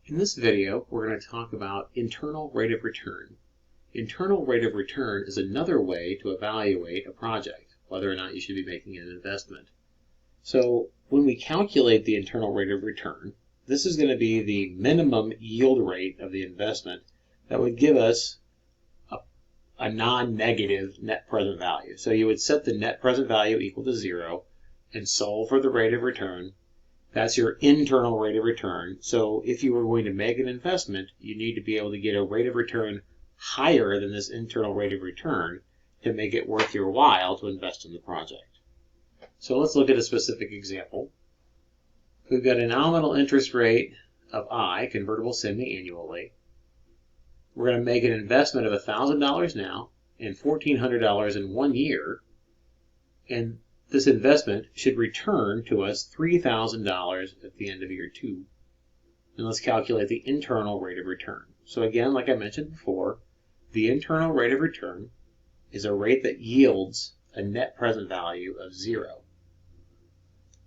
In this video, we're going to talk about internal rate of return. Internal rate of return is another way to evaluate a project, whether or not you should be making an investment. So when we calculate the internal rate of return, this is going to be the minimum yield rate of the investment that would give us a non-negative net present value. So you would set the net present value equal to 0 and solve for the rate of return. That's your internal rate of return. So if you were going to make an investment, you need to be able to get a rate of return higher than this internal rate of return to make it worth your while to invest in the project. So let's look at a specific example. We've got a nominal interest rate of I, convertible semi-annually. We're going to make an investment of $1,000 now and $1,400 in 1 year. And this investment should return to us $3,000 at the end of year 2. And let's calculate the internal rate of return. So again, like I mentioned before, the internal rate of return is a rate that yields a net present value of 0.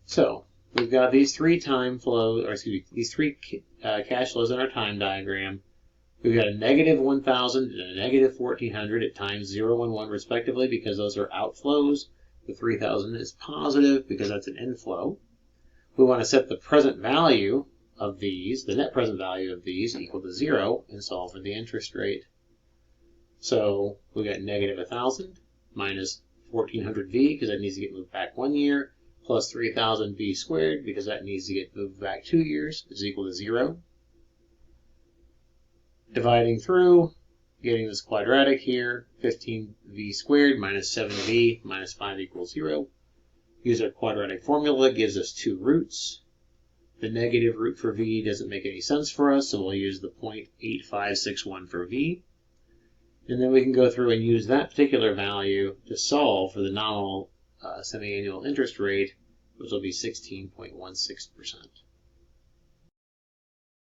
So we've got these three cash flows in our time diagram. We've got a negative 1,000 and a negative 1,400 at times 0 and 1 respectively because those are outflows. The 3,000 is positive because that's an inflow. We want to set the present value of these, the net present value of these, equal to 0 and solve for the interest rate. So we got negative 1,000 minus 1,400V because that needs to get moved back 1 year, plus 3,000V squared because that needs to get moved back 2 years is equal to 0. Dividing through, getting this quadratic here, 15V squared minus 7V minus 5 equals 0. Use our quadratic formula, gives us 2 roots. The negative root for V doesn't make any sense for us, so we'll use the 0.8561 for V. And then we can go through and use that particular value to solve for the nominal semi-annual interest rate, which will be 16.16%.